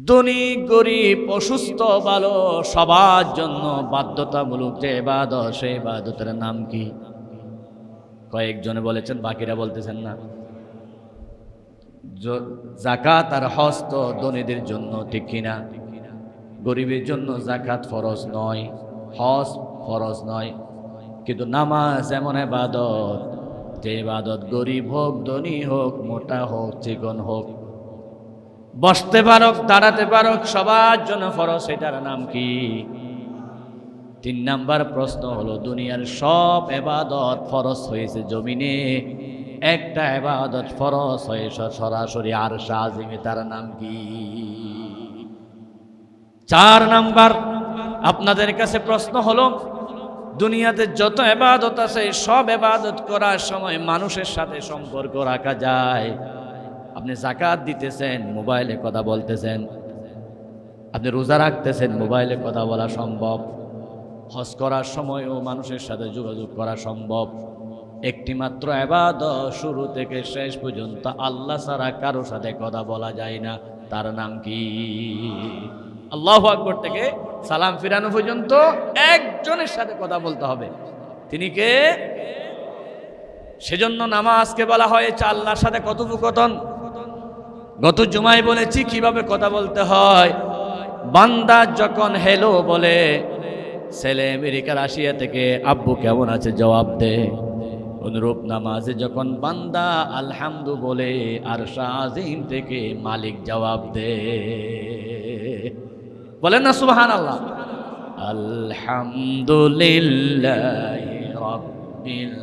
ধনী গরিব অসুস্থ ভালো সবার জন্য বাধ্যতামূলক যে ইবাদত সেই ইবাদতের নাম কি? কয়েকজনে বলেছেন, বাকিরা বলতেছেন না। যাকাত আর হজ তো ধনীদের জন্য, ঠিক কিনা? গরিবের জন্য যাকাত ফরজ নয়, হজ ফরজ নয়, কিন্তু নামাজ এমন ইবাদত যে ইবাদত গরিব হোক ধনী হোক মোটা হোক চিকন হোক, বসতে পারক দাঁড়াতে পারক, সবার জন্য ফরজ। এটার নাম কি? 3 নাম্বার প্রশ্ন হলো, দুনিয়ার সব ইবাদত ফরজ হয়েছে জমিনে, একটা ইবাদত ফরজ হয়েছে সরাসরি আরশ আজিমে, তার নাম কি? 4 নাম্বার আপনাদের কাছে প্রশ্ন হলো, দুনিয়াতে যত ইবাদত আছে সব ইবাদত করার সময় মানুষের সাথে সম্পর্ক রাখা যায়। আপনি যাকাত দিতেছেন, মোবাইলে কথা বলতেছেন, আপনি রোজা রাখতেছেন, মোবাইলে কথা বলা সম্ভব, হজ করার সময়ও মানুষের সাথে যোগাযোগ করা সম্ভব। একটি মাত্র ইবাদত শুরু থেকে শেষ পর্যন্ত আল্লাহ ছাড়া কারো সাথে কথা বলা যায় না, তার নাম কি? আল্লাহু আকবার থেকে সালাম ফিরানো পর্যন্ত একজনের সাথে কথা বলতে হবে, তিনি কে? সেজন্য নামাজকে বলা হয়েছে আল্লাহর সাথে কথোপকথন। গত জুমায় বলেছি কিভাবে কথা বলতে হয়। বান্দা যখন হেলো বলে, ছেলে আমেরিকা রাশিয়া থেকে আব্বু কেমন আছে জবাব দে। অনুরূপ নামাজে যখন বান্দা আলহামদু বলে, আরশ আজিম থেকে মালিক জবাব দে। বলেন না সুবহানাল্লাহ। আলহামদুলিল্লাহি রাব্বিল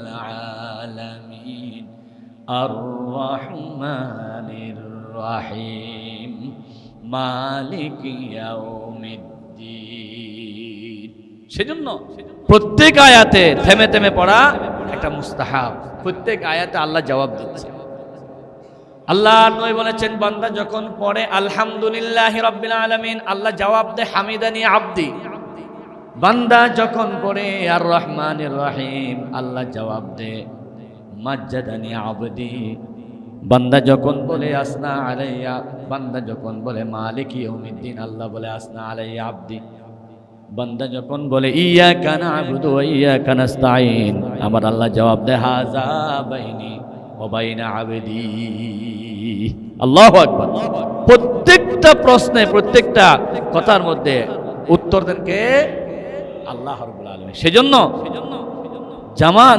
আলামিন আর রহমানির রহিম মালিক ইয়াউমিদ্দিন। সেজন্য প্রত্যেক আয়াতে থেমে থেমে পড়া একটা মুস্তাহাব। প্রত্যেক আয়াতে আল্লাহ জবাব দিচ্ছে। আল্লাহ নবী বলেছেন, বান্দা যখন পড়ে আলহামদুলিল্লাহি রাব্বিল আলামিন, আল্লাহ জবাব দেয় হামিদানি আব্দি। বান্দা যখন পড়ে আর রহমানির রহিম, আল্লাহ জবাব দেয় মাজ্জাদানি আবদি। বান্দা যখন বলে আসনা আলাইয়া, বান্দা যখন বলে মালিকি ইয়াউমিদ্দিন, আল্লাহ বলে আসনা আলাইয়া আব্দি। বান্দা যখন বলে ইয়্যাকা না'বুদু ওয়া ইয়্যাকা নাস্তাঈন, আমার আল্লাহ জবাব দেয় হাযা বাইনি ওয়া বাইনা আবদি। আল্লাহু আকবার। প্রত্যেকটা প্রশ্নে, প্রত্যেকটা কথার মধ্যে উত্তর দেন কে? আল্লাহ রাব্বুল আলামিন। সেজন্য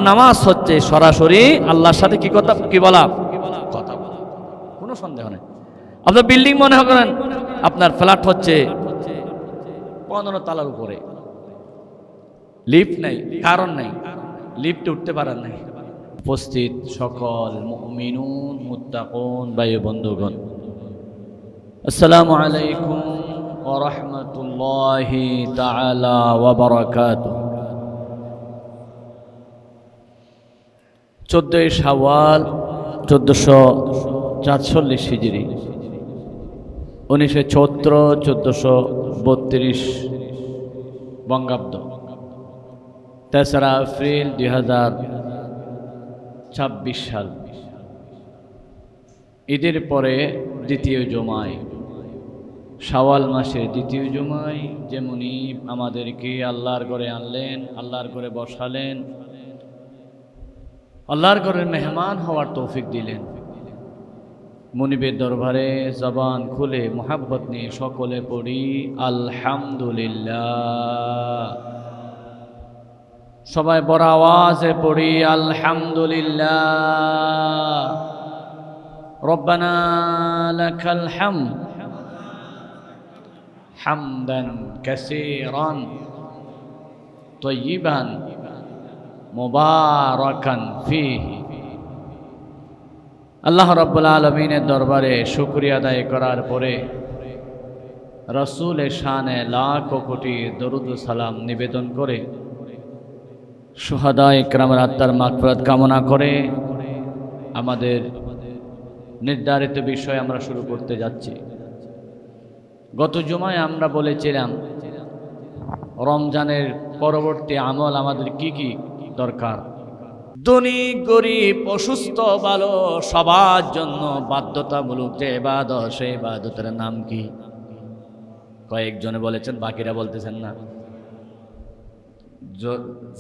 নামাজ হচ্ছে সরাসরি আল্লাহর সাথে কি কথা, কি বলা? কথা বলা, কোনো সন্দেহ নেই। আপনার বিল্ডিং মনে করেন, আপনার ফ্ল্যাট হচ্ছে 15 তলার উপরে, লিফট নাই, কারণ নাই, লিফটে উঠতে পারেন নাই। উপস্থিত সকল মুমিনুন মুত্তাকুন ভাই বন্ধুগণ, আসসালামু আলাইকুম ওয়া রাহমাতুল্লাহি তাআলা ওয়া বারাকাতুহু। 14 শাওয়াল 1446 হিজরি, 19 চৈত্র 1432 বঙ্গাব্দ, 3 এপ্রিল 2026 সাল। ঈদের পরে দ্বিতীয় জুমায়, শাওয়াল মাসের দ্বিতীয় জুমায়, যেমনি আমাদেরকে আল্লাহর ঘরে আনলেন, আল্লাহর ঘরে বসালেন, আল্লাহর ঘরের মেহমান হওয়ার তৌফিক দিলেন। মুনিবের দরবারে জবান খুলে মোহাব্বত নিয়ে সকলে পড়ি আলহামদুলিল্লাহ। সবাই বড় আওয়াজে পড়ি আলহামদুলিল্লাহ। রব্বানা লাকাল হামদ হামদান কাসীরান তাইয়িবান মুবারাকান ফীহি। আল্লাহ রাব্বুল আলামিনের দরবারে শুকরিয়া আদায় করার পরে রাসূলের শানে লাখ কোটি দরুদ ও সালাম নিবেদন করে শুহাদা ইকরামের আত্মার মাগফিরাত কামনা করে আমাদের নির্ধারিত বিষয় আমরা শুরু করতে যাচ্ছি। গত জুমায় আমরা বলেছিলাম রমজানের পরবর্তী আমল আমাদের কি কি দরকার। ধনী গরিব অসুস্থ ভালো সবার জন্য বাধ্যতামূলক যে ইবাদত, সেই ইবাদতের নাম কি? কয়েকজনে বলেছেন, বাকিরা বলতেছেন না।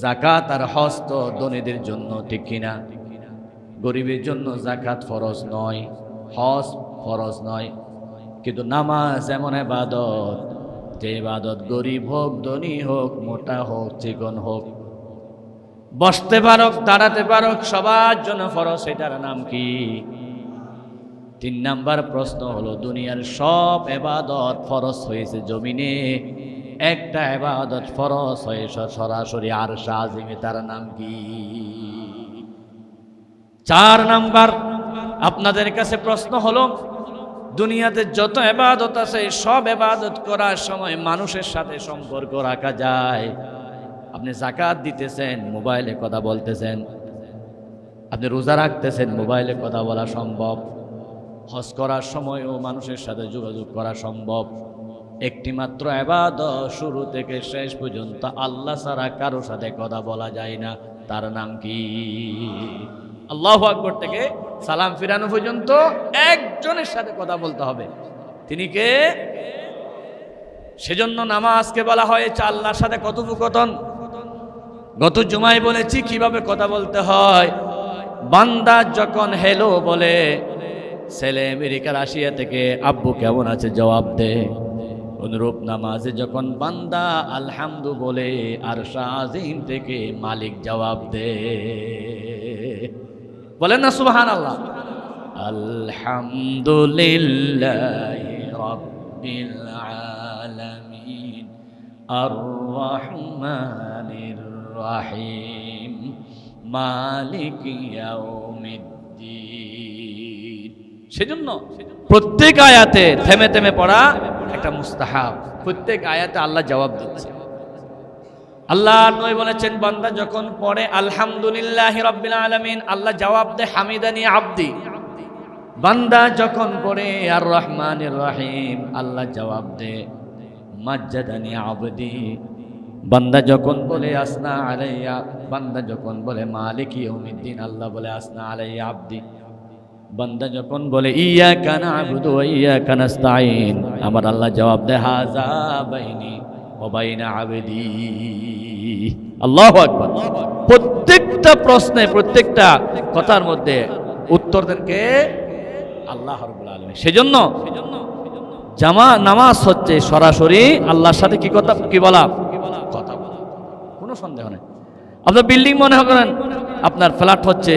যাকাত আর হজ তো ধনীদের জন্য, ঠিক কিনা? গরিবের জন্য যাকাত ফরজ নয়, হজ ফরজ নয়। কিন্তু নামাজ এমন ইবাদত, যে ইবাদত গরিব হোক, ধনী হোক, মোটা হোক, চিকন হোক, বসতে পারুক, দাঁড়াতে পারুক, সবার জন্য ফরজ। এটার নাম কি? 3 নাম্বার প্রশ্ন হলো, দুনিয়ার সব ইবাদত ফরজ হয়েছে জমিনে, একটা ইবাদত ফরজ হয়েছে সরাসরি আরশ আজিমে, তার নাম কি? 4 নাম্বার আপনাদের কাছে প্রশ্ন হলো, দুনিয়াতে যত ইবাদত আছে সব ইবাদত করার সময় মানুষের সাথে সম্পর্ক রাখা যায়। আপনি যাকাত দিতেছেন, মোবাইলে কথা বলতেছেন। আপনি রোজা রাখতেছেন, মোবাইলে কথা বলা সম্ভব। হজ করার সময়ও মানুষের সাথে যোগাযোগ করা সম্ভব। একটি মাত্র ইবাদত শুরু থেকে শেষ পর্যন্ত আল্লাহ ছাড়া কারো সাথে কথা বলা যায় না, তার নাম কি? আল্লাহু আকবার থেকে সালাম ফিরানো পর্যন্ত একজনের সাথে কথা বলতে হবে, তিনি কে? সেজন্য নামাজকে বলা হয়েছে আল্লাহর সাথে কথোপকথন। গত জুমায় বলেছি কিভাবে কথা বলতে হয়। বান্দা যখন হেলো বলে, ছেলে আমেরিকা রাশিয়া থেকে আব্বু কেমন আছে জবাব দে। অনুরূপ নামাজে যখন বান্দা আলহামদু বলে, আরশ আজিম থেকে মালিক জবাব দে। বলেন না সুবহানাল্লাহ। আলহামদুলিল্লাহি রাব্বিল আলামিন আর রহমানির রহিম মালিক ইয়াউমিদ্দিন। সেজন্য প্রত্যেক আয়াতে থেমে থেমে পড়া একটা মুস্তাহাব। প্রত্যেক আয়াতে আল্লাহ জবাব দিচ্ছে। আল্লাহ নবী বলেছেন, বান্দা যখন পড়ে আলহামদুলিল্লাহি রাব্বিল আলামিন, আল্লাহ জবাব দেয় হামিদানি আবদি। বান্দা যখন পড়ে আর রহমানির রহিম, আল্লাহ জবাব দেয় মাজ্জাদানি আবদি। বান্দা যখন বলে আসনা আলাইয়া, বান্দা যখন বলে মালিকি ইয়াউমিদ্দিন, আল্লাহ বলে আসনা আলাইয়া আবদি। বান্দা যখন বলে ইয়্যাকা না'বুদু ওয়া ইয়্যাকা নাস্তাঈন, আমার আল্লাহ জবাব দেয় হাযা বাইনি ওয়া বাইনা আবদি। আল্লাহু আকবার। প্রত্যেকটা প্রশ্নে, প্রত্যেকটা কথার মধ্যে উত্তর দেন কে? আল্লাহ রাব্বুল আলামিন। সেজন্য নামাজ হচ্ছে সরাসরি আল্লাহর সাথে কি কথা, কি বলা? কথা বলা, কোনো সন্দেহ নেই। আপনার বিল্ডিং মনে করেন, আপনার ফ্ল্যাট হচ্ছে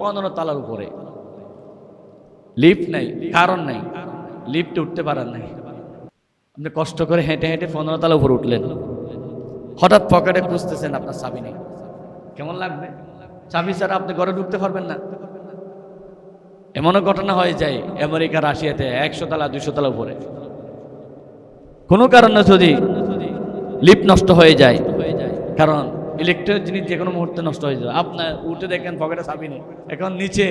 15 তলার উপরে, লিফট নাই, কারণ নাই, লিফটে উঠতে পারেন নাই। আপনি কষ্ট করে হেঁটে হেঁটে 15 তলা উপরে উঠলেন, হঠাৎ পকেটে খুঁজতেছেন, আপনার চাবি নেই। কেমন লাগবে? চাবি ছাড়া আপনি ঘরে ঢুকতে পারবেন না। এমনও ঘটনা হয়ে যায় আমেরিকা রাশিয়াতে 100 তলা 200 তলা উপরে, কোনো কারণে যদি লিফট নষ্ট হয়ে যায়, কারণ ইলেকট্রিক জিনিস যে কোনো মুহূর্তে নষ্ট হয়ে যাবে। আপনার উঠে দেখেন পকেটে চাবি নেই, এখন নিচে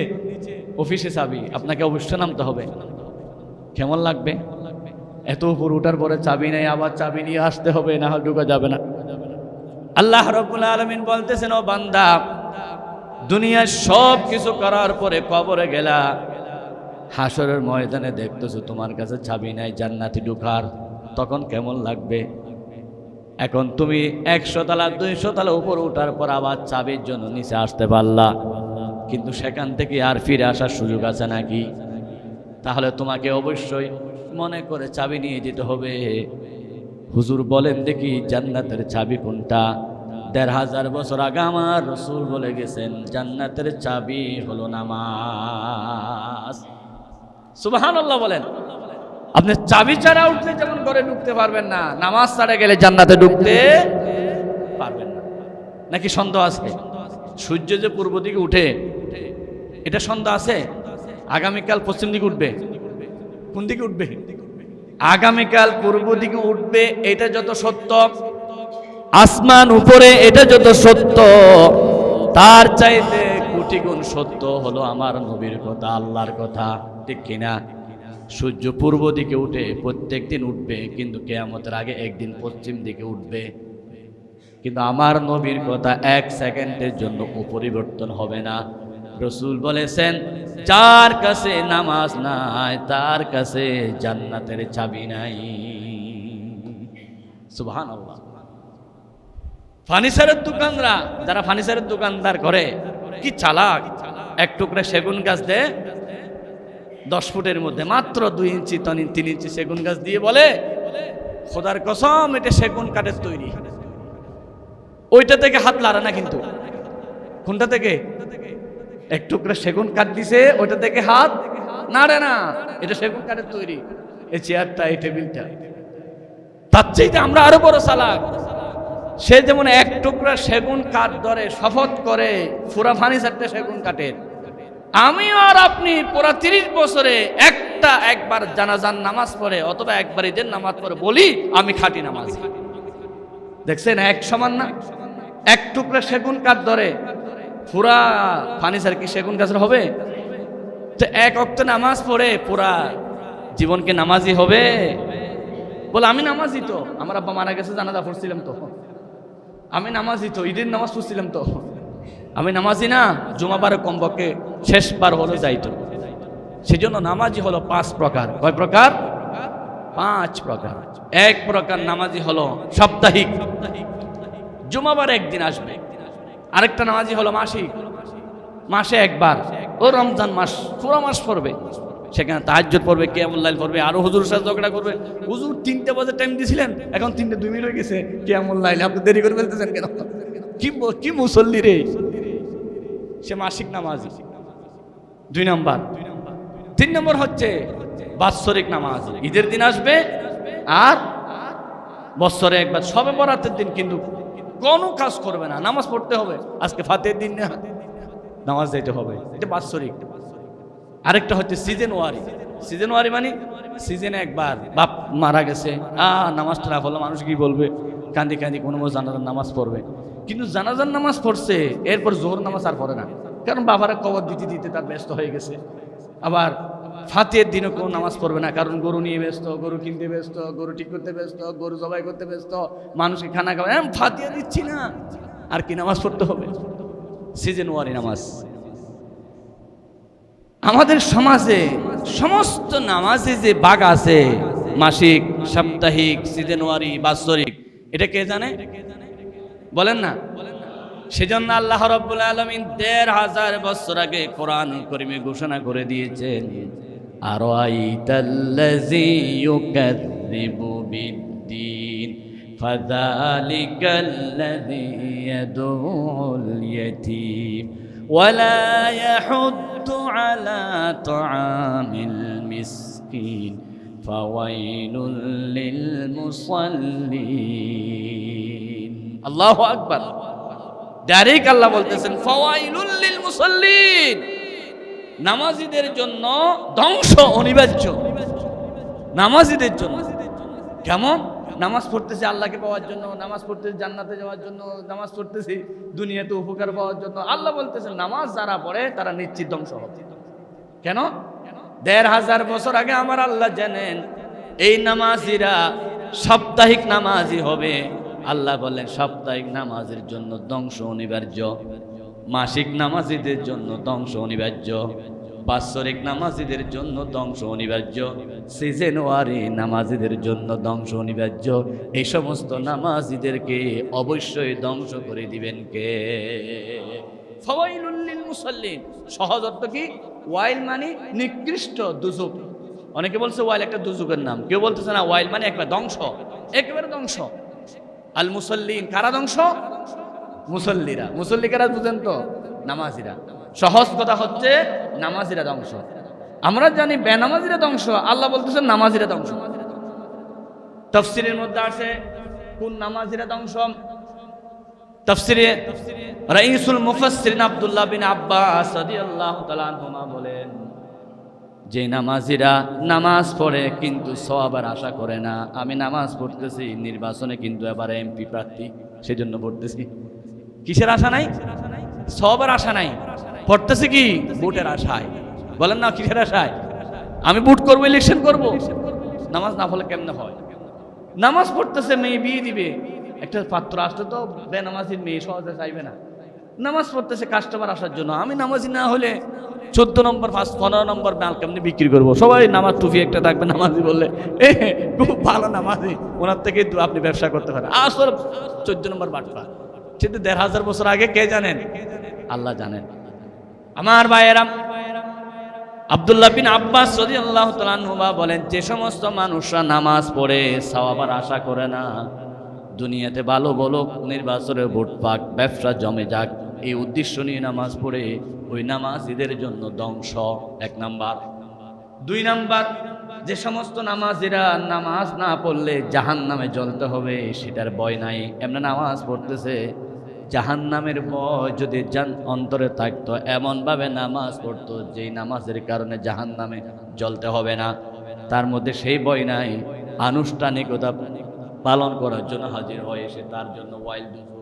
অফিসে চাবি, আপনাকে অবশ্যই নামতে হবে। কেমন লাগবে? এত উপর উঠার পরে চাবি নেই, আবার চাবি নিয়ে আসতে হবে, না হলে ঢুকা যাবে না। আল্লাহ রাব্বুল আলামিন বলতেছেন, ও বান্দা, দুনিয়ার সব কিছু করার পরে কবরে গেলা, হাসরের ময়দানে দেখতেছো তোমার কাছে চাবি নাই জান্নাতে ঢুকার, তখন কেমন লাগবে? এখন তুমি 100 তলা 200 তলা উপর উঠার পর আবার চাবির জন্য নিচে আসতে পারলা, কিন্তু সেখান থেকে আর ফিরে আসার সুযোগ আছে নাকি? তাহলে তোমাকে অবশ্যই মনে করে চাবি নিয়ে যেতে হবে। হুজুর বলেন দেখি জান্নাতের চাবি কোনটা? 1500 বছর আগে আমার রাসূল বলে গেছেন, জান্নাতের চাবি হলো নামাজ। সুবহানাল্লাহ বলেন। আপনি চাবি ছাড়া উঠলে যেমন ঘরে ঢুকতে পারবেন না, নামাজ ছাড়া গেলে জান্নাতে ঢুকতে পারবেন না। নাকি সন্দেহ আছে? সূর্য যে পূর্ব দিকে উঠে, এটা সন্দেহ আছে? আগামীকাল পশ্চিম দিকে উঠবে। কোন দিকে উঠবে? আগামীকাল পূর্ব দিকে উঠবে, এটা যত সত্য, আসমান উপরে এটা যত সত্য, তার চাইতে কোটি গুণ সত্য হলো আমার নবীর কথা, আল্লাহর কথা, ঠিক কিনা? সূর্য পূর্ব দিকে উঠে প্রত্যেক দিন উঠবে, কিন্তু কিয়ামতের আগে একদিন পশ্চিম দিকে উঠবে। কিন্তু আমার নবীর কথা 1 সেকেন্ডের জন্য পরিবর্তন হবে না। রসুল বলেছেন, যার কাছে নামাজ নাই তার কাছে জান্নাতের চাবি নাই। সুবহানাল্লাহ। ফার্নিচারের দোকানরা, যারা ফার্নিচারের দোকানদার করে, কি চালাক, এক টুকরা সেগুন গাছ দেয় 10 ফুটের মধ্যে, মাত্র 2 ইঞ্চি 3 ইঞ্চি সেগুন গাছ দিয়ে বলে, খোদার কসম এটা সেগুন কাঠের তৈরি। ওইটা থেকে হাত লাড়ে না কিন্তু। কোনটা থেকে? এক টুকরা সেগুন কাঠ দিছে, ওইটা থেকে হাত নাড়ে না, এটা সেগুন কাঠের তৈরি। এই চেয়ারটা, এই টেবিলটা। তার চাইতে আমরা আরো বড় চালাক। সে যেমন এক টুকরা সেগুন কাঠ ধরে শপথ করে পুরা ফার্নিচারটা সেগুন কাঠের, আমি আর আপনি পুরা 30 বছরে একবার জানাজার নামাজ পড়ে অথবা একবার ঈদের নামাজ পড়ে বলি আমি খাঁটি নামাজ। দেখছেন এক সমান না? এক টুকরা সেগুন কাঠ ধরে পুরা ফার্নিচার কি সেগুন গাছের হবে? তো এক ওয়াক্ত নামাজ পড়ে পুরা জীবনকে নামাজি হবে? বলে আমি নামাজি তো, আমার আব্বা মারা গেছে জানাজা পড়ছিলাম তো, আমি নামাজি তো, ঈদের নামাজ পড়ছিলাম তো, আমি নামাজি না, জুমাবারে কমপক্ষে শেষবার হলো যাইতো। সেজন্য নামাজি হলো 5 প্রকার। কয় প্রকার? 5 প্রকার। এক প্রকার নামাজি হলো সাপ্তাহিক, জুমাবার একদিন আসবে। আরেকটা নামাজি হলো মাসিক, মাসে একবার। ও রমজান মাস পুরো মাস পড়বে, সেখানে তাহাজ্জুদ পড়বে, কিয়ামুল লাইল পড়বে, আরো হুজুরের সাথে ঝগড়া করবে। হুজুর 3টে বাজে টাইম দিয়েছিলেন, এখন 3:02 হয়ে গেছে, কিয়ামুল লাইল আপনি দেরি করে ফেলতেছেন কেন? কি মুসল্লি রে! সে মাসিক নামাজি। 2 নম্বর। 3 নম্বর হচ্ছে বাৎসরিক নামাজ। ঈদের দিন আসবে আর বছরে একবার, সবে বরাতের দিন কিন্তু কোনো কাজ করবে না, নামাজ পড়তে হবে। আজকে ফাতের দিন না, নামাজ দিতে হবে, এটা বাৎসরিক। আরেকটা হচ্ছে সিজনওয়ারি। সিজনওয়ারি মানে সিজনে একবার বাপ মারা গেছে, নামাজটা না পড়লে মানুষ কি বলবে, কান্দি কান্দি কোনো জানাজার নামাজ পড়বে। কিন্তু জানাজার নামাজ পড়ছে, এরপর জোহর নামাজ আর পড়ে না, কারণ বাবারা কবর দিতে দিতে তার ব্যস্ত হয়ে গেছে। আবার ফাতের দিনও কোনো নামাজ পড়বে না, কারণ গরু নিয়ে ব্যস্ত, গরু কিনতে ব্যস্ত, গরু ঠিক করতে ব্যস্ত, গরু জবাই করতে ব্যস্ত, মানুষকে খানা খাওয়া, ফাতিয়া দিচ্ছি না, আর কি নামাজ পড়তে হবে? সিজনওয়ারি নামাজ। আমাদের সমাজে সমস্ত নামাজে যে ভাগ আছে, মাসিক, সাপ্তাহিক, সিজনওয়ারি, বাৎসরিক, এটা কে জানে? বলেন না। সেজন্য আল্লাহ রাব্বুল আলামিন ১৫০০ বছর আগে কোরআন কারীমে ঘোষণা করে দিয়েছেন, আরাইতাল্লাযী ইউকাযযিবু বিদ্দীন ফাযালিকাল্লাযী ইয়াদউল ইয়াতীম ওয়ালা ইয়াহুদ্দু আলা তুআমিল মিসকিন ফাওয়াইলুল লিল মুসাল্লিন। আল্লাহু আকবার। ডাইরেক্ট আল্লাহ বলতেছেন ফাওয়াইলুল লিল মুসাল্লিন, নামাজীদের জন্য ধ্বংস অনিবার্য। নামাজীদের জন্য। কেমন? নামাজ পড়তেছি আল্লাহকে পাওয়ার জন্য, নামাজ পড়তেছি জান্নাতে যাওয়ার জন্য, নামাজ পড়তেছি দুনিয়াতে উপকার পাওয়ার জন্য। আল্লাহ বলতেছেন নামাজ যারা পড়ে তারা নিশ্চিত ধ্বংস হবে। কেন? ১৫০০ বছর আগে আমার আল্লাহ জানেন এই নামাজিরা সাপ্তাহিক নামাজি হবে। আল্লাহ বলেন সাপ্তাহিক নামাজের জন্য ধ্বংস অনিবার্য, মাসিক নামাজিদের জন্য ধ্বংস অনিবার্য, বাৎসরিক নামাজিদের জন্য ধ্বংস অনিবার্য, সিজনওয়ারি নামাজিদের জন্য ধ্বংস অনিবার্য। এই সমস্ত নামাজিদেরকে অবশ্যই ধ্বংস করে দিবেন কে? ফাওয়াইলুল লিল মুসাল্লিন। সহজ অর্থ কি? ওয়াইল মানে নিকৃষ্ট, দুজক। অনেকে বলছে ওয়াইল একটা দুজকের নাম, কেউ বলতেছে না ওয়াইল মানে একবার ধ্বংস, একেবারে ধ্বংস। আল মুসাল্লিন, কারা ধ্বংস? মুসল্লিরা। মুসল্লি কারা বুঝেন তো? নামাজিরা। সহজ কথা হচ্ছে নামাজিরা ধ্বংস। আমরা জানি বেনামাজিরা ধ্বংস, আল্লাহ বলতেছেন নামাজিরা ধ্বংস। তাফসীরের মধ্যে আছে কোন নামাজিরা ধ্বংস। তাফসীরে রাইসুল মুফাসসিরিন আব্দুল্লাহ বিন আব্বাস রাদিয়াল্লাহু তাআলা আনহুমা বলেন, যে নামাজিরা নামাজ পড়ে কিন্তু সওয়াবের আশা করে না। আমি নামাজ পড়তেছি, নির্বাচনে কিন্তু এবার এমপি প্রার্থী, সেজন্য পড়তেছি। কিসের আশা নাই? সওয়াবের আশা নাই। পড়তেছি কি? ভোটের আশায়। বলেন না, কিসের আশায়? আমি ভোট করবো, ইলেকশন করব। নামাজ না পড়লে কেমনে হয়? নামাজ পড়তেছে, মেয়ে বিয়ে দিবে, একটা পাত্র আসলে তো বেনামাজির মেয়ে সহজে চাইবে না। নামাজ পড়তেছে কাস্টমার আসার জন্য। আমি নামাজি না হলে 14 নম্বর 15 নম্বর মাল কেমনি বিক্রি করবো? সবাই নামাজ টুপি একটা থাকবে নামাজি বললে, খুব ভালো নামাজি, ওনার থেকে আপনি ব্যবসা করতে পারেন। আসল 14 নম্বর বাটপা। কিন্তু 1500 বছর আগে কে জানেন? আল্লাহ জানেন। আমার ভাইয়েরা, আব্দুল্লাহ বিন আব্বাস রাদিয়াল্লাহু তাআলা আনহু বলেন, যে সমস্ত মানুষরা নামাজ পড়ে সওয়াবের আশা করে না, দুনিয়াতে ভালো বলুক, নির্বাচনে ভোট পাক, ব্যবসা জমে যাক, এই উদ্দেশ্য নিয়ে নামাজ পড়ে, ওই নামাজীদের জন্য ধ্বংস। 1 নাম্বার। 2 নাম্বার, যে সমস্ত নামাজিরা নামাজ না পড়লে জাহান্নামে জ্বলতে হবে সেটার ভয় নাই, এমনি নামাজ পড়তেছে, জাহান্নামের ভয় যদি অন্তরে থাকতো এমনভাবে নামাজ পড়তো যেই নামাজের কারণে জাহান্নামে জ্বলতে হবে না, তার মধ্যে সেই ভয় নাই। আনুষ্ঠানিকতা পালন করার জন্য হাজির হয়ে এসে তার জন্য ওয়াইল দুফু।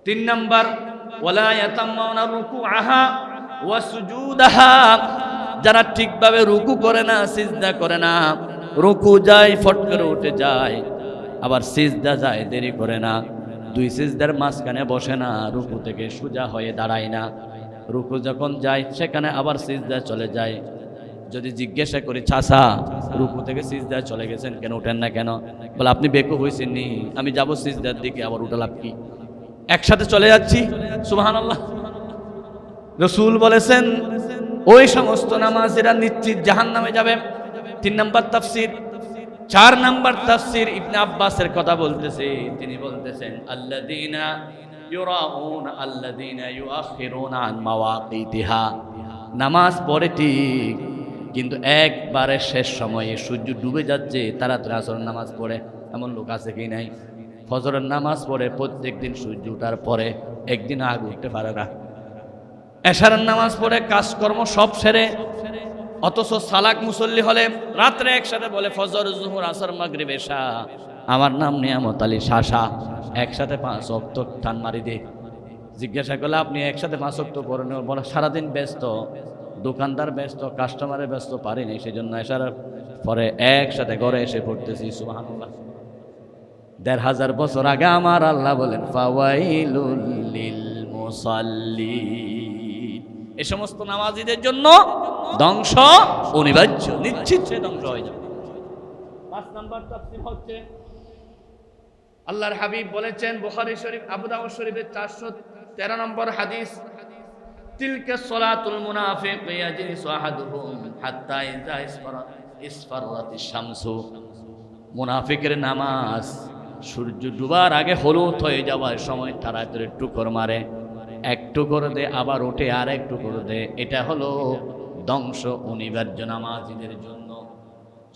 3 নাম্বার, ওয়ালা ইয়াতাম্মাউনা রুকুআহা ওয়া সুজুদাহা, যারা ঠিকভাবে রুকু করে না, সিজদা করে না, রুকু যায় ফট করে উঠে যায়, আবার সিজদা যায় দেরি করে না, 2 সিজদার মাঝখানে বসে না, রুকু থেকে সোজা হয়ে দাঁড়ায় না, রুকু যখন যায় সেখানে আবার সিজদা চলে যায়। যদি জিজ্ঞাসা করি, চাচা রুকু থেকে সিজদা চলে গেছেন কেন, উঠেন না কেন? বলে, আপনি বেকুব হয়েছেন নি, আমি যাব সিজদার দিকে, আবার উঠে লাভ কি? একসাথে চলে যাচ্ছি। সুবহানাল্লাহ। রাসূল বলেছেন ওই সমস্ত নামাজীরা নিশ্চিত জাহান্নামে যাবে। 3 নাম্বার তাফসীর। 4 নাম্বার তাফসীর ইবনে আব্বাসের কথা বলতেছে, তিনি বলতেছেন, আল্লাযীনা ইউরাউনা আল্লাযীনা ইউআখিরুনা আন মাওয়াকিতিহা, নামাজ পড়ে ঠিক কিন্তু একবারে শেষ সময়ে সূর্য ডুবে যাচ্ছে তাড়াতাড়ি আসরের নামাজ পড়ে, এমন লোক আছে কি নাই? ফজরের নামাজ পড়ে প্রত্যেক দিন সূর্য ওঠার পরে, একদিন আগে উঠতে পারে না। এশারের নামাজ পড়ে কাজকর্ম সব সেরে, অথচ সালাক মুসল্লি হলে রাত্রে একসাথে বলে ফজর, জোহর, আসর, মাগরিব, এশা, আমার নাম নিয়ামত আলী শাসা, একসাথে 5 ওয়াক্ত টান মারি দে। জিজ্ঞাসা করলে, আপনি একসাথে 5 ওয়াক্ত পড়েন? বলে, সারাদিন ব্যস্ত, দোকানদার ব্যস্ত, কাস্টমারে ব্যস্ত, পারিনি, সেই জন্য এশারের পরে একসাথে ঘরে এসে পড়তেছি। সুবহানাল্লাহ। 1500 বছর আগে আমার আল্লাহ বলেন, ফাওয়াইলুল লিল মুসাল্লিন, এই সমস্ত নামাজীদের জন্য ধ্বংস অনিবার্য, নিশ্চিত সে ধ্বংস হয়ে যাবে। 5 নাম্বার তাফসীর হচ্ছে, আল্লাহর হাবিব বলেছেন বুখারী শরীফ, আবু দাউদ শরীফের 413 নম্বর হাদিস, তিলকা সালাতুল মুনাফিক ইয়াজলিসু আহাদুহুম হাত্তা ইযা ইসফারাতিশ শামসু, মুনাফিকের নামাজ সূর্য ডুবার আগে হলুদ হয়ে যাওয়ার সময় তাড়াতাড়ি টুকর মারে, এক টুকর দে আবার উঠে আর এক টুকর দে, এটা হলো ধ্বংস অনিবার্য নামাজীদের জন্য।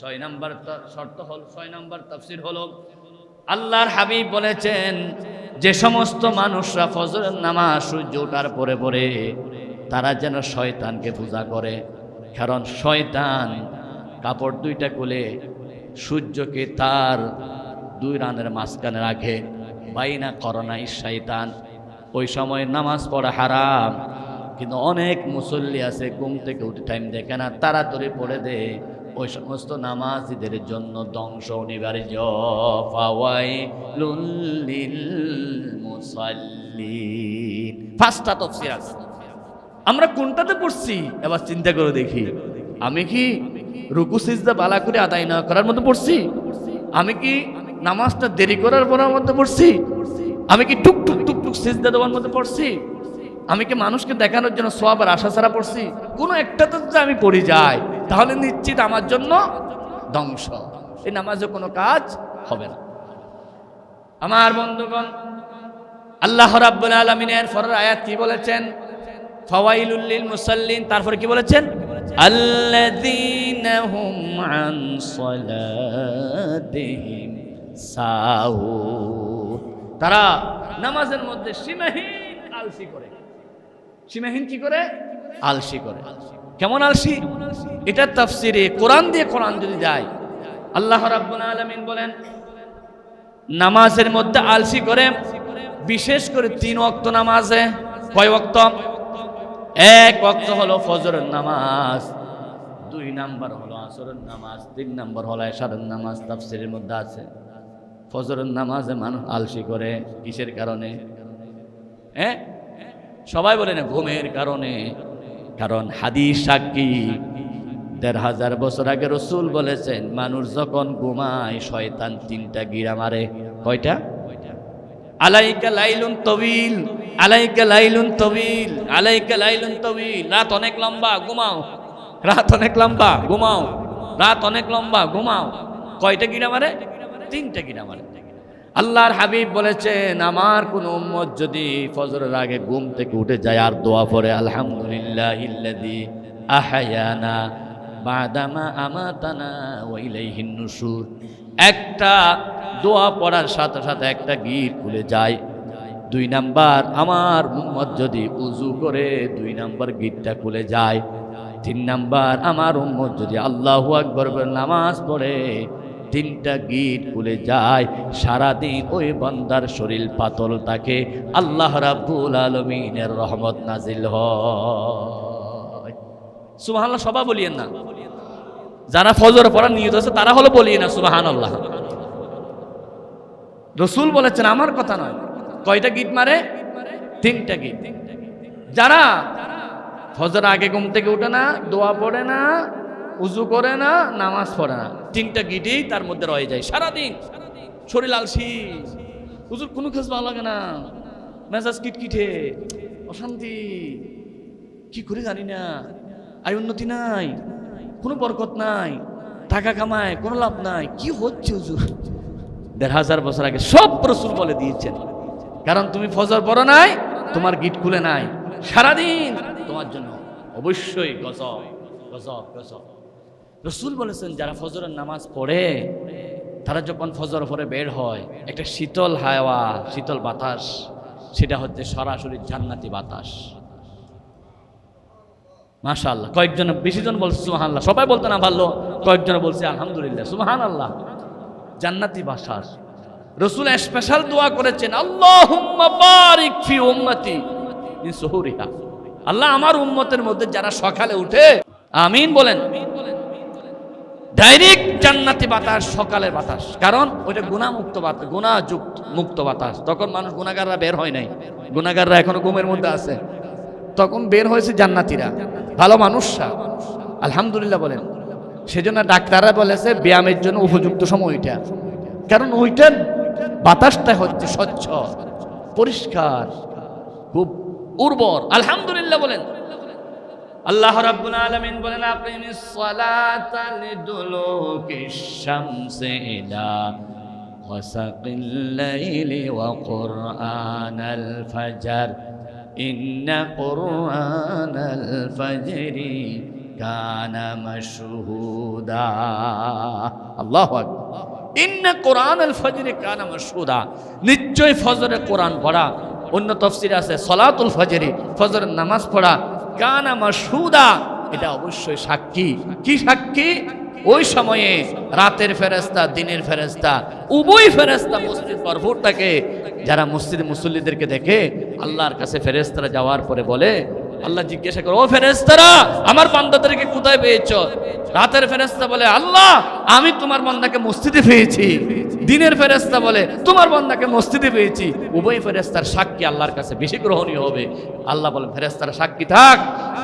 6 নাম্বার শর্ত হল, 6 নাম্বার তাফসীর হলো, আল্লাহর হাবিব বলেছেন যে সমস্ত মানুষরা ফজরের নামাজ সূর্য ওঠার পরে পড়ে তারা যেন শয়তানকে পূজা করে, কারণ শয়তান কাপড় 2টা খুলে সূর্যকে তার 2 রানের মাঝখানে রাখে, বাইনা করোনাই শয়তান। ওই সময় নামাজ পড়া হারাম, কিন্তু অনেক মুসল্লি আছে ঘুম থেকে উঠে টাইম দেখে না, তাড়াতাড়ি পড়ে দে, ওই সমস্ত নামাজীদের জন্য ধ্বংস অনিবার্য। ফাওয়াইলুল লিল মুসাল্লিন। 5টা তাফসীর আছে, আমরা কোনটাতে পড়ছি এবার চিন্তা করে দেখি। আমি কি রুকু সিজদা বালা করে আদায় না করার মধ্যে পড়ছি? আমি কি নামাজটা দেরি করার পড়ার মধ্যে পড়ছি? আমি কি টুক টুক টুক টুক সিজদা দেওয়ার মধ্যে পড়ছি? আমি কি মানুষকে দেখানোর জন্য সওয়াবের আশা ছাড়া পড়ছি? কোনো একটাতে যদি আমি পড়ে যাই তাহলে নিশ্চিত আমার জন্য ধ্বংস, এই নামাজে কোনো কাজ হবে না। আমার বন্ধুগণ, আল্লাহ রাব্বুল আলামিনের পরের আয়াত কি বলেছেন? ফাওয়াইলুল লিল মুসাল্লিন, তারপরে কি বলেছেন? আল্লাযীনা হুম আন সালাতিহিম সাহুন, তারা নামাজের মধ্যে সীমাহীন আলসি করে। সীমাহীন কি করে? আলসি করে। কেমন আলসি? এটা তাফসীরে কোরআন দিয়ে কোরআন যদি যায়, আল্লাহ রাব্বুল আলামিন বলেন নামাজের মধ্যে আলসি করে, বিশেষ করে 3 ওয়াক্ত নামাজে। কয় ওয়াক্ত? 1 ওয়াক্ত হলো ফজরের নামাজ, 2 নাম্বার হলো আসরের নামাজ, 3 নাম্বার হলো এশারের নামাজ। তাফসীরের মধ্যে আছে ফজরের নামাজে মানুষ আলসি করে কিসের কারণে? সবাই বলে না ঘুমের কারণে, কারণ হাদিস সাক্ষী ১৫০০ বছর আগে রসুল বলেছেন মানুষ যখন ঘুমায় শয়তান ৩টা গিরা মারে। কয়টা? আলাইকা লাইলুন তবিল, আলাইকা লাইলুন তবিল, আলাইকা লাইলুন তবিল। রাত অনেক লম্বা, ঘুমাও। রাত অনেক লম্বা, ঘুমাও। রাত অনেক লম্বা, ঘুমাও। কয়টা গিরা মারে? 3টা গিরা মারে। আল্লাহর হাবিব বলেছেন আমার কোন উম্মত যদি ফজরের আগে ঘুম থেকে উঠে যায় আর দোয়া পড়ে আলহামদুলিল্লাহিল্লাযী আহয়ানা বাদামা আমাতানা ওয়া ইলাইহিন নুশুর, একটা দোয়া পড়ার সাথে সাথে একটা গিট খুলে যায়। 2 নাম্বার, আমার উম্মত যদি উযু করে 2 নাম্বার গিটটা খুলে যায়। 3 নাম্বার, আমার উম্মত যদি আল্লাহু আকবার বলে নামাজ পড়ে 3টা গিট খুলে যায়। সারাদিন ওই বান্দার শরীর পাতল থাকে, আল্লাহ রাব্বুল আলামিনের রহমত নাজিল হয়। সুবহানাল্লাহ। সবাই বলিয়েন না, যারা ফজর পড়ার নিয়ত আছে তারা হলো বলিয়ে না সুবহানাল্লাহ। রসুল বলেছেন, আমার কথা নয়। কয়টা গিট মারে? 3টা গিট। যারা ফজর আগে ঘুম থেকে উঠে না, দোয়া পড়ে না, উজু করে না, নামাজ পড়ে না, 3টা গিটেই তার মধ্যে রয়ে যায় সারাদিন। শরীর আলসি, হুজুর কোনো কাজ ভালো লাগে না, মেজাজ কিটকিটে, অশান্তি, কি করে জানি না, আয় উন্নতি নাই, কোনো বরকত নাই, টাকা কামায় কোনো লাভ নাই, কি হচ্ছে হুজুর? ১৫০০ বছর আগে সব রাসূল বলে দিয়েছেন। কারণ তুমি ফজর পড়ো নাই, তোমার গিট খুলে নাই, সারাদিন তোমার জন্য অবশ্যই গজব গজব গজব। রাসূল বলেছেন যারা ফজরের নামাজ পড়ে তারা যখন ফজর পরে বের হয়, একটা শীতল হাওয়া, শীতল বাতাস, সেটা হচ্ছে সরাসরি জান্নাতি বাতাস। মাশাআল্লাহ। কয়েকজন, বেশিজন বলছে সুবহানাল্লাহ, সবাই বলতে না পারলো, কয়েকজন বলছে আলহামদুলিল্লাহ, সুবহানাল্লাহ। জান্নাতি বাতাস। রাসূল স্পেশাল দোয়া করেছেন, আল্লাহুম্মা বারিক ফি উম্মতি মিন সুহুরিহা। আল্লাহ আমার উম্মতের মধ্যে যারা সকালে উঠে, আমিন বলেন, ডাইরেক্ট জান্নাতি বাতাস, সকালের বাতাস। কারণ ওইটা গুনাহমুক্ত বাতাস, গুনাহযুক্ত মুক্ত বাতাস। তখন মানুষ গুনাহগাররা বের হয় নাই, গুনাহগাররা এখনো ঘুমের মধ্যে আছে, তখন বের হয়েছে জান্নাতীরা, ভালো মানুষরা। আলহামদুলিল্লাহ বলেন। সেজন্য ডাক্তাররা বলেছে ব্যায়ামের জন্য উপযুক্ত সময় ওইটা, কারণ ওইটার বাতাসটা হচ্ছে স্বচ্ছ, পরিষ্কার, খুব উর্বর। আলহামদুলিল্লাহ বলেন। আল্লাহ রাব্বুল আলামিন বলেন, আকিমিস সালাতা লিদুলুকিশ শামসি ইলা ওয়াসাকিল লাইলি ওয়া কুরআনাল ফাজর ইন্না কুরআনাল ফাজরি কানা মাশহুদা। আল্লাহু আকবার। ইন্না কুরআনাল ফাজরি কানা মাশহুদা, নিশ্চয় ফজরে কোরআন পড়া, অন্য তাফসীরে আছে সালাতুল ফাজরি, ফজরের নামাজ পড়া, কানা মাশহুদা, এটা অবশ্যই সাক্ষী। কি সাক্ষী? ওই সময়ে রাতের ফেরেশতা, দিনের ফেরেশতা, উভয় ফেরেশতা মসজিদ ভরপুর থাকে। যারা মসজিদে মুসল্লিদেরকে দেখে, আল্লাহর কাছে ফেরেশতারা যাওয়ার পরে বলে, আল্লাহ জিজ্ঞাসা করে, ও ফেরেশতারা আমার বান্দাদেরকে কোথায় পেয়েছো? রাতের ফেরেশতা বলে, আল্লাহ আমি তোমার বান্দাকে মসজিদে পেয়েছি। দিনের ফেরেশতা বলে, তোমার বান্দাকে মসজিদে পেয়েছি। উভয় ফেরেশতার সাক্ষী আল্লাহর কাছে বেশি গ্রহণীয় হবে। আল্লাহ বলেন, ফেরেশতারা সাক্ষী থাক,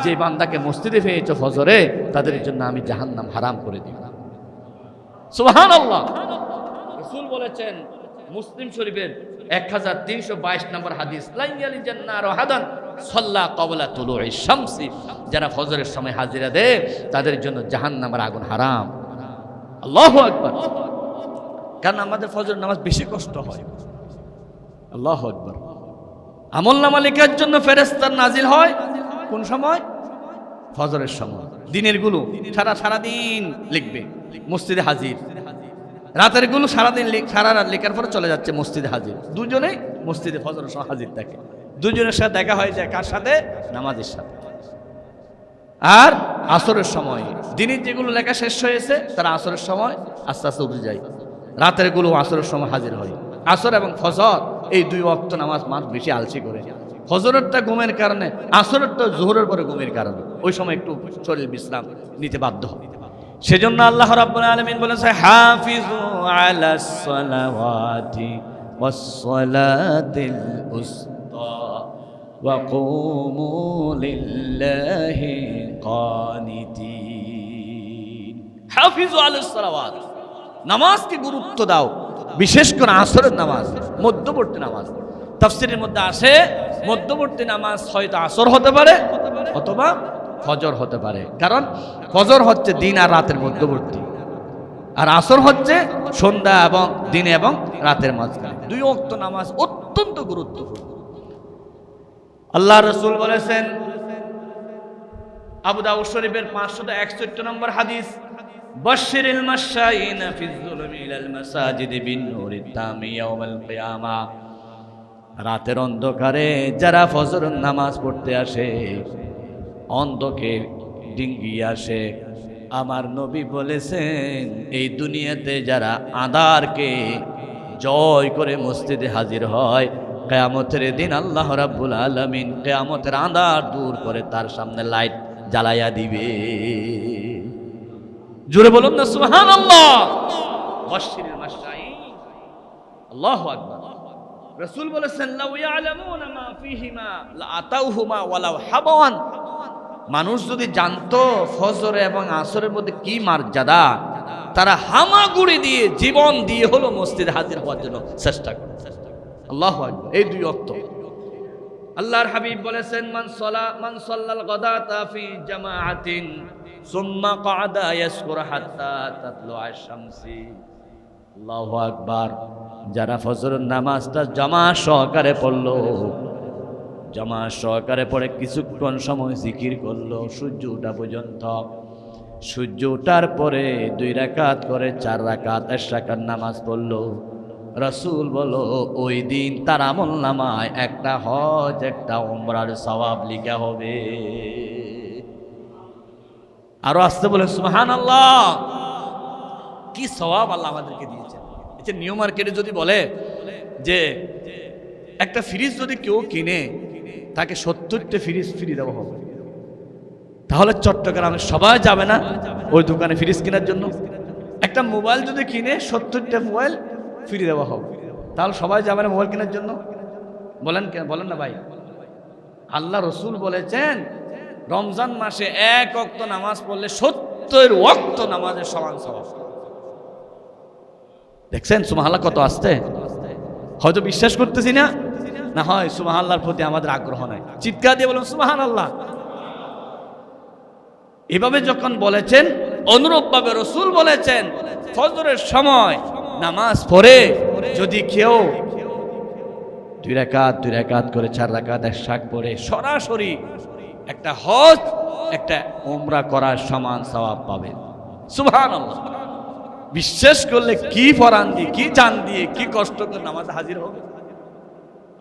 যে বান্দাকে মসজিদে পেয়েছো ফজরে, তাদের জন্য আমি জাহান্নাম হারাম করে দিব। সুবহানাল্লাহ। রাসূল বলেছেন মুসলিম শরীফের 1322 নম্বর হাদিস, লাইয়ালি জান্নার হাদান সাল্লা ক্বাবলা তুলুইশ শামসি, যারা ফজরের সময় হাজিরা দেয় তাদের জন্য জাহান্নামের আগুন হারাম। আল্লাহু আকবার। কারণ আমাদের ফজরের নামাজ বেশি কষ্ট হয়। আল্লাহু আকবার। আমলনামা লেখার জন্য ফেরেশতা নাজিল হয় কোন সময়? ফজরের সময়। দিনের গুলো সারাদিন লিখবে, মসজিদে হাজির। রাতের গুলো সারাদিন সারা রাত লেখার পরে চলে যাচ্ছে মসজিদে হাজির। দুজনেই মসজিদে ফজরের সময় হাজির থাকে। দুজনের সাথে দেখা হয়ে যায় কার সাথে? নামাজের সাথে। আর আসরের সময় দিনের যেগুলো লেখা শেষ হয়েছে তারা আসরের সময় আস্তে আস্তে উঠে যায়। রাতের গুলো আসরের সময় হাজির হয়। আসর এবং ফজর এই 2 ওয়াক্ত নামাজ মানুষ বেশি আলসি করে। ফজরেরটা ঘুমের কারণে, আসরেরটা জোহরের পরে ঘুমের কারণে, ওই সময় একটু শরীর বিশ্রাম নিতে বাধ্য হয়। সেজন্য আল্লাহ রাব্বুল আলামিন বলেছে, হাফিজু আলাস সালাওয়াতি ওয়াস সালাতিল উসতা وقوموا لله قانتين حافظوا على الصلوات নামাজকে গুরুত্ব দাও, বিশেষ করে আসরের নামাজ, মধ্যবর্তী নামাজ। তাফসীরের মধ্যে আসে মধ্যবর্তী নামাজ হয়তো আসর হতে পারে অথবা ফজর হতে পারে, কারণ ফজর হচ্ছে দিন আর রাতের মধ্যবর্তী, আর আসর হচ্ছে সন্ধ্যা এবং দিন এবং রাতের মাঝখানে। দুই ওয়াক্ত নামাজ অত্যন্ত গুরুত্বপূর্ণ। আল্লাহ রাসূল বলেছেন, আবু দাউদ শরীফের 561 নম্বর হাদিস, বাশশিরিল মাশাইনা ফিয-যুলুমি ইলাল মাসাজিদি বিন-নূরিত তামি ইয়াউমাল কিয়ামা। রাতের অন্ধকারে যারা ফজরের নামাজ পড়তে আসে, অন্ধকে ডিঙ্গিয়ে আসে, আমার নবী বলেছেন এই দুনিয়াতে যারা আঁধারকে জয় করে মসজিদে হাজির হয়, কিয়ামতের দিন আল্লাহ রাব্বুল আলামিন কিয়ামতের আঁধার দূর করে তার সামনে লাইট জ্বালাইয়া দিবে। জোরে বলুন না সুবহানাল্লাহ। বাশশিরিল মাশাইন, আল্লাহু আকবার। রাসূল বলেছেন, লাউ ইয়ালামুনা মা ফীহিমা লা আতাউহুমা ওয়ালাউ হাবাওয়ান। মানুষ যদি জানতো ফজর এবং আসরের মধ্যে কি মর্যাদা, তারা হামাগুড়ি দিয়ে জীবন দিয়ে হলো মসজিদে হাজির হওয়ার জন্য চেষ্টা করে। আল্লাহু আকবার। এই দুই ওয়াক্ত আল্লাহর হাবিব বলেছেন, মান সাল্লাল গাদাতা ফি জামাআতিন সুম্মা ক্বাদা ইয়াসকুর হাত্তা তাতলুআ শামসি। আল্লাহু আকবার। যারা ফজরের নামাজটা জামাত সহকারে পড়লো, জামাত সহকারে পড়ে কিছুক্ষণ সময় জিকির করলো সূর্য ওঠা পর্যন্ত, সূর্য ওঠার পরে 2 রাকাত করে 4 রাকাত 1 রাকাত নামাজ পড়লো, রাসূল বলো ওই দিন তার আমল নামায় একটা হজ একটা উমরার সওয়াব লিখা হবে। আরো আসতে বলে সুবহানাল্লাহ। কি সওয়াব আল্লাহ আমাদেরকে দিয়েছেন। এটা নিউ মার্কেটে যদি বলে যে একটা ফ্রিজ যদি কেউ কিনে তাকে 70টা ফ্রিজ ফ্রি দেওয়া হবে, তাহলে চট্টগ্রামে সবাই যাবে না ওই দোকানে ফ্রিজ কেনার জন্য? একটা মোবাইল যদি কিনে 70টা মোবাইল ফ্রি দেওয়া হবে, তাহলে সবাই যাবে না মোবাইল কেনার জন্য? বলেন না ভাই। আল্লাহ রাসূল বলেছেন, রমজান মাসে 1 ওয়াক্ত নামাজ পড়লে 70 ওয়াক্ত নামাজের সমান সওয়াব। দেখছেন সুবহানাল্লাহ কত আসতে? হয়তো বিশ্বাস করতেছি না, না হয় সুবহানাল্লাহর প্রতি আমাদের আগ্রহ নাই। চিৎকার দিয়ে বলুন সুবহানাল্লাহ। এভাবে যখন বলেছেন, অনুরূপভাবে রাসূল বলেছেন, ফজরের সময় নামাজ পড়ে যদি কেউ 2 রাকাত করে 4 রাকাত 1 রাকাত পড়ে সরাসরি একটা হজ একটা উমরা করার সমান সওয়াব পাবে। সুবহানাল্লাহ। বিশ্বাস করলে কি ফরান দিয়ে, কি জান দিয়ে, কি কষ্ট করে নামাজে হাজির হবে।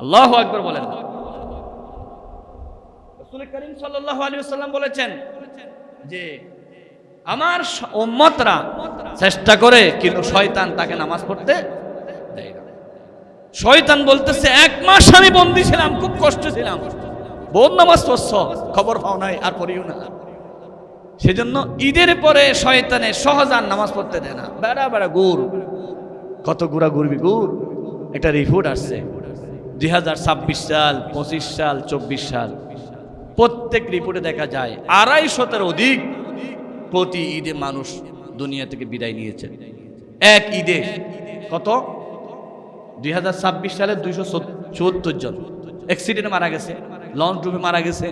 আল্লাহু আকবার বলেন। রাসূল করিম সাল্লাল্লাহু আলাইহি ওয়াসাল্লাম বলেছেন যে আমার উম্মতরা চেষ্টা করে কিন্তু শয়তান তাকে নামাজ পড়তে দেয় না। শয়তান বলতেছে 1 মাস আমি বন্দী ছিলাম, খুব কষ্ট ছিলাম, বহুত নামাজ পড়ছ, খবর পাও নাই আর পড়িও না। সেজন্য ঈদের পরে শয়তানে সহজান নামাজ পড়তে দেয় না। বেড়া গুড়, কত গুড়া ঘুরবি গুড়। একটা রিপোর্ট আসছে 2026 সাল, 25 সাল, 24 সাল, প্রত্যেক রিপোর্টে দেখা যায় 250 অধিক প্রতি ঈদে মানুষ দুনিয়া থেকে বিদায় নিয়েছে। এক ঈদে কত? 2026 সালে 274 জন অ্যাক্সিডেন্টে মারা গেছে, লঞ্চ ডুবে মারা গেছে।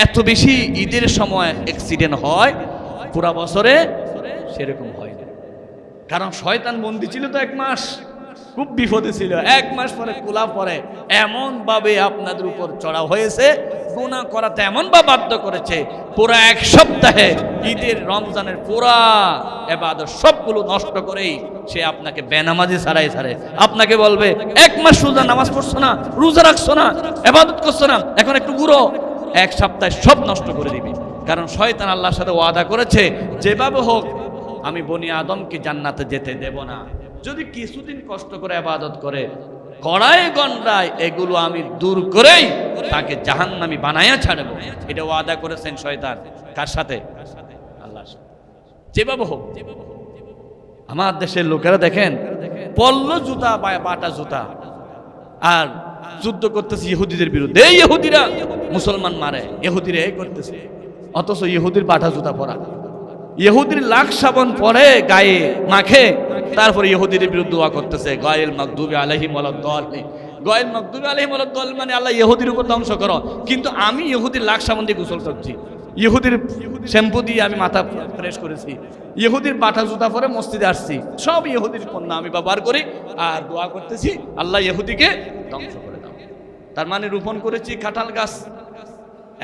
এত বেশি ঈদের সময় অ্যাক্সিডেন্ট হয়, পুরা বছরে সেরকম হয় না। কারণ শয়তান বন্দী ছিল তো 1 মাস, খুব বিপদে ছিল। 1 মাস পরে কুলা পরে এমন ভাবে আপনাদের উপর চড়াও হয়েছে, গুনাহ করাতে এমন ভাবে বাধ্য করেছে, পুরা 1 সপ্তাহে ঈদের রমজানের পুরা ইবাদত সবগুলো নষ্ট করেই সে আপনাকে বেনামাজি ছাড়াই আপনাকে বলবে 1 মাস রোজা নামাজ পড়ছো না, রোজা রাখছো না, ইবাদত করছো না, এখন একটু ঘুরো, 1 সপ্তাহে সব নষ্ট করে দিবে। কারণ শয়তান আল্লাহর সাথে ওয়াদা করেছে, যেভাবে হোক আমি বনি আদমকে জান্নাতে যেতে দেব না, যদি কিছুদিন কষ্ট করে ইবাদত করে, কড়াই গন্ডায় এগুলো আমি দূর করেই তাকে জাহান্নামী বানায়া ছাড়ব। এটা ওয়াদা করেছেন শয়তান। কার সাথে? আল্লাহর সাথে। যেভাবে হোক। আমার দেশের লোকেরা দেখেন, পল্ল জুতা বাটা জুতা আর যুদ্ধ করতেছে ইহুদিদের বিরুদ্ধে, এই ইহুদিরা মুসলমান মারে, ইহুদিরা এই করতেছে, অথচ ইহুদির পাঠা জুতা পরা, ইহুদির লাখ সাবান পরে গায়ে মাখে, তারপরে ইহুদিদের বিরুদ্ধে দোয়া করতেছে গায়ল মাগদুবি আলাইহিম ওয়ালাদ-দাল্লিন। গায়ল মাগদুবি আলাইহিম ওয়ালাদ-দাল্লিন মানে আল্লাহ ইহুদির উপর ধ্বংস করো, কিন্তু আমি ইহুদির লাখ সাবান দিয়ে গোসল করছি, ইহুদির শ্যাম্পু দিয়ে আমি মাথা ফ্রেশ করেছি, ইহুদির পাঠা জুতা পরে মসজিদে আসছি, সব ইহুদির পণ্য আমি ব্যবহার করি আর দোয়া করতেছি আল্লাহ ইহুদিকে ধ্বংস করে দাও। তার মানে রোপণ করেছি কাঁঠাল গাছ,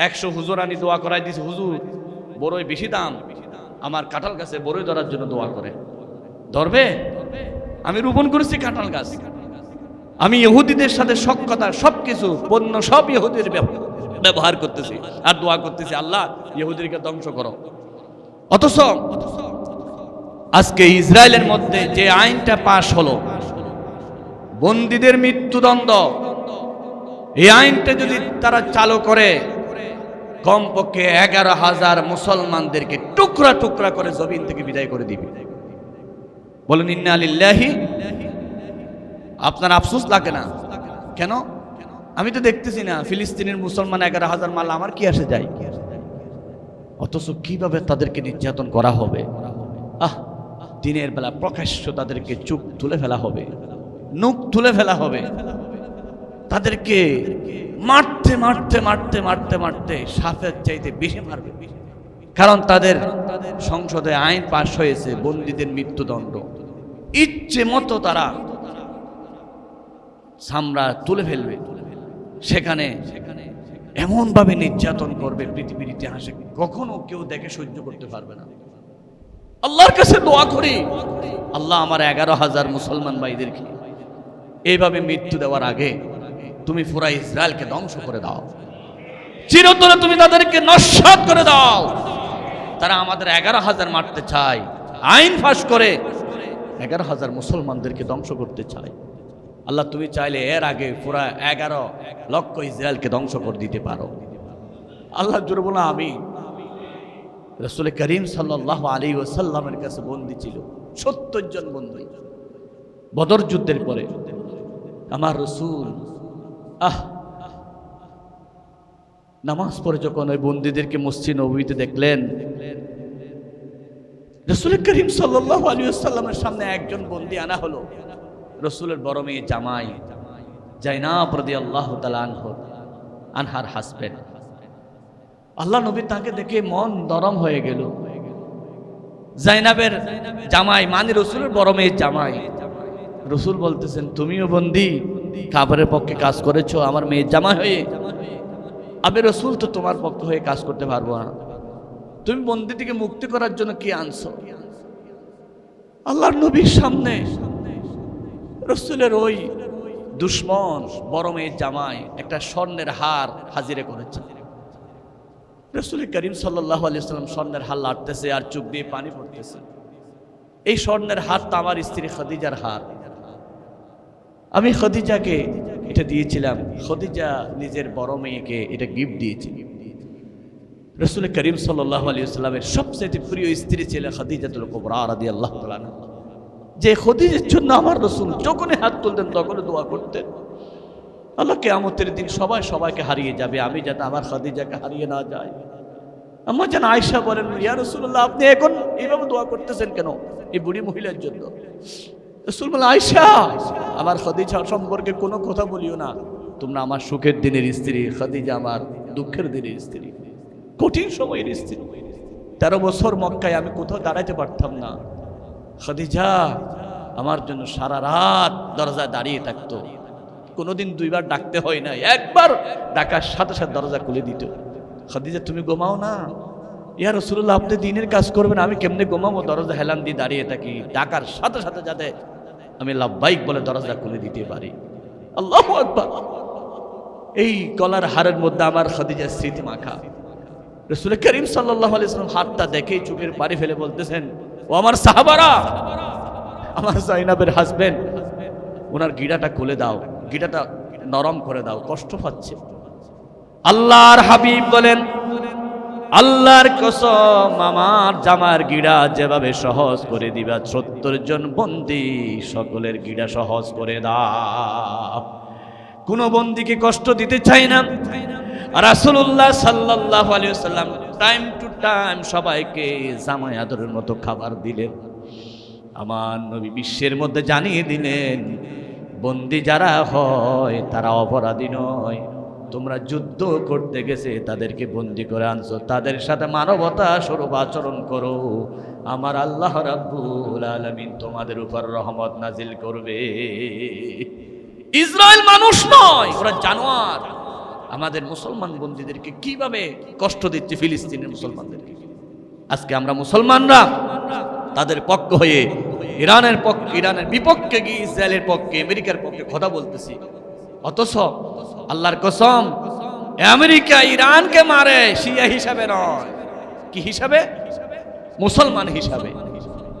100 হুজুর আনি দোয়া করাই দিয়েছি, হুজুর বড়ই বেশি দাম, আমার কাঁঠাল গাছে বড়ই ধরার জন্য দোয়া করে, ধরবে? আমি রোপণ করেছি কাঁঠাল গাছ, আমি ইহুদিদের সাথে সক্ষতা সবকিছু পণ্য সব ইহুদির ব্যবহার করতেছি আর দোয়া করতেছি আল্লাহ ইহুদিকে ধ্বংস করো। অথচ আজকে ইসরায়েলের মধ্যে যে আইনটা পাশ হলো বন্দীদের মৃত্যুদণ্ড, এই আইনটা যদি তারা চালু করে কমপক্ষে 11,000 মুসলমানদেরকে টুকরা টুকরা করে জমিন থেকে বিদায় করে দিবে। বলেন ইন্না লিল্লাহি। আপনার আফসোস লাগে না কেন? আমি তো দেখতেছি না ফিলিস্তিনের মুসলমান 11,000 মাল, আমার কি আসে যায়? অথচ কিভাবে তাদেরকে নির্যাতন করা হবে, দিনের বেলা প্রকাশ্য তাদেরকে চুপ তুলে ফেলা হবে, নুক তুলে ফেলা হবে, তাদেরকে মারতে মারতে মারতে মারতে মারতে সাপের চাইতে বেশি মারবে, কারণ তাদের সংসদে আইন পাশ হয়েছে বন্দীদের মৃত্যুদণ্ড, ইচ্ছে মতো তারা চামড়া তুলে ফেলবে, সেখানে এমন ভাবে নির্যাতন করবে পৃথিবীর ইতিহাসে কখনো কেউ দেখে সহ্য করতে পারবে না। আল্লাহর কাছে দোয়া করি আল্লাহ আমার 11,000 মুসলমান ভাইদেরকে এইভাবে মৃত্যু দেওয়ার আগে তুমি পুরা ইসরায়েলকে ধ্বংস করে দাও, চিরতরে তুমি তাদেরকে নস্যাৎ করে দাও। তারা আমাদের 11,000 মারতে চায়, আইন পাস করে 11,000 মুসলমানদেরকে ধ্বংস করতে চায়। আল্লাহ তুমি চাইলে এর আগে পুরা 11 লক্ষ ইসরায়েলকে ধ্বংস করে দিতে পারো। আল্লাহ জোরে বলো আমি। রাসূল করিম সাল্লাল্লাহু আলাইহি ওয়াসাল্লামের কাছে বন্দী ছিল 70 জন বন্দী বদর যুদ্ধের পরে। আমার রাসূল নামাজ পড়ে যখন ওই বন্দীদেরকে মসজিদ নববীতে দেখলেন, রাসূল করিম সাল্লাল্লাহু আলাইহি ওয়াসাল্লামের সামনে একজন বন্দী আনা হলো, রাসূলের বড় মেয়ে জামাই জাইনাব রাদিয়াল্লাহু তাআলা আনহার হাজবেন্ড। আল্লাহ নবী তাকে দেখে মন নরম হয়ে গেল। জাইনাবের জামাই মানে রাসূলের বড় মেয়ের জামাই। রাসূল বলতেছেন তুমিও বন্দী, কাফেরের পক্ষে কাজ করেছো আমার মেয়ের জামাই হয়ে, আমি রাসূল তো তোমার পক্ষে হয়ে কাজ করতে পারবো না, তুমি বন্দী থেকে মুক্তি করার জন্য কি আনছো? আল্লাহর নবীর সামনে রাসূলের ওই দুশমন বড় মেয়ের জামাই একটা স্বর্ণের হার হাজিরে করেছে। রাসূল করিম সাল্লাল্লাহু আলাইহি ওয়াসাল্লাম স্বর্ণের হার লাড়তেছে আর চোখ দিয়ে পানি পড়তেছে। এই স্বর্ণের হারটা আমার স্ত্রী খাদিজার হার, আমি খাদিজাকে এটা দিয়েছিলাম, খাদিজা নিজের বড় মেয়েকে এটা গিফট দিয়েছে। রাসূল করিম সাল্লাল্লাহু আলাইহি ওয়াসাল্লামের সবচেয়ে প্রিয় স্ত্রী ছিল খাদিজাতুল কুবরা রাদিয়াল্লাহু তাআলা, যে খাদিজার জন্য আমার রাসূল যখনই হাত তুলতেন তখনই দোয়া করতেন আল্লাহ কিয়ামতের দিন সবাই সবাইকে হারিয়ে যাবে, আমি যাতে আমার খাদিজাকে হারিয়ে না যায়। আম্মা জান আয়েশা বলেন ইয়া রাসূলুল্লাহ আপনি এখন এইভাবে দোয়া করতেছেন কেন এই বুড়ি মহিলার জন্য? রাসূল বলেন আয়েশা আমার খাদিজা সম্পর্কে কোনো কথা বলিও না, তোমরা আমার সুখের দিনের স্ত্রী, খাদিজা আমার দুঃখের দিনের স্ত্রী, কঠিন সময়ের স্ত্রী। 13 বছর মক্কায় আমি কোথাও দাঁড়াইতে পারতাম না, খাদিজা আমার জন্য সারা রাত দরজায় দাঁড়িয়ে থাকতো, কোনোদিন 2 বার ডাকতে হয় না, একবার ডাকার সাথে সাথে দরজা খুলে দিত। খাদিজা তুমি ঘুমাও না? ইয়া রাসূলুল্লাহ আপনি দিনের কাজ করবেন, আমি কেমনে ঘুমাবো? দরজা হেলান দিয়ে দাঁড়িয়ে থাকি, ডাকার সাথে সাথে যাতে আমি লাব্বাইক বলে দরজা খুলে দিতে পারি। আল্লাহু আকবার। এই গলার হারের মধ্যে আমার খাদিজার স্মৃতি মাখা। রাসূল করিম সাল্লাল্লাহু আলাইহি ওয়াসাল্লাম হাতটা দেখেই চোখের পানি ফেলে বলতেছেন ও আমার সাহাবারা, আমার জাইনাবের হাজবেন্ড ওনার গিড়াটা খুলে দাও, গিড়াটা নরম করে দাও, কষ্ট পাচ্ছে। আল্লাহর হাবিব বলেন আল্লাহর কসম আমার জামার গিড়া যেভাবে সহজ করে দিবা 70 জন বন্দী সকলের গিড়া সহজ করে দাও। কোনো বন্দীকে কষ্ট দিতে চাই না। রাসূলুল্লাহ সাল্লাল্লাহু আলাইহি ওয়াসাল্লাম টাইম টু টাইম সবাইকে জামাই আদরের মতো খাবার দিলেন। আমার নবী বিশ্বের মধ্যে জানিয়ে দিলেন, বন্দী যারা হয় তারা অপরাধী নয়। তোমরা যুদ্ধ করতে গেছে, তাদেরকে বন্দী করে আনছো, তাদের সাথে মানবতা স্বরূপ আচরণ করো। আমার আল্লাহ রাব্বুল আলামিন তোমাদের উপর রহমত নাজিল করবে। ইসরায়েল মানুষ নয়, ওরা জানোয়ার। আমাদের মুসলমান বন্দীদেরকে কিভাবে কষ্ট দিচ্ছে ফিলিস্তিনের মুসলমানদেরকে। আজকে আমরা মুসলমানরা তাদের পক্ষ হয়ে ইরানের বিপক্ষে গিয়ে ইসরায়েলের পক্ষে, আমেরিকার পক্ষে কথা বলতেছি, অথচ আল্লাহর কসম আমেরিকা ইরানকে মারে শিয়া হিসাবে নয়, কি হিসাবে? মুসলমান হিসাবে।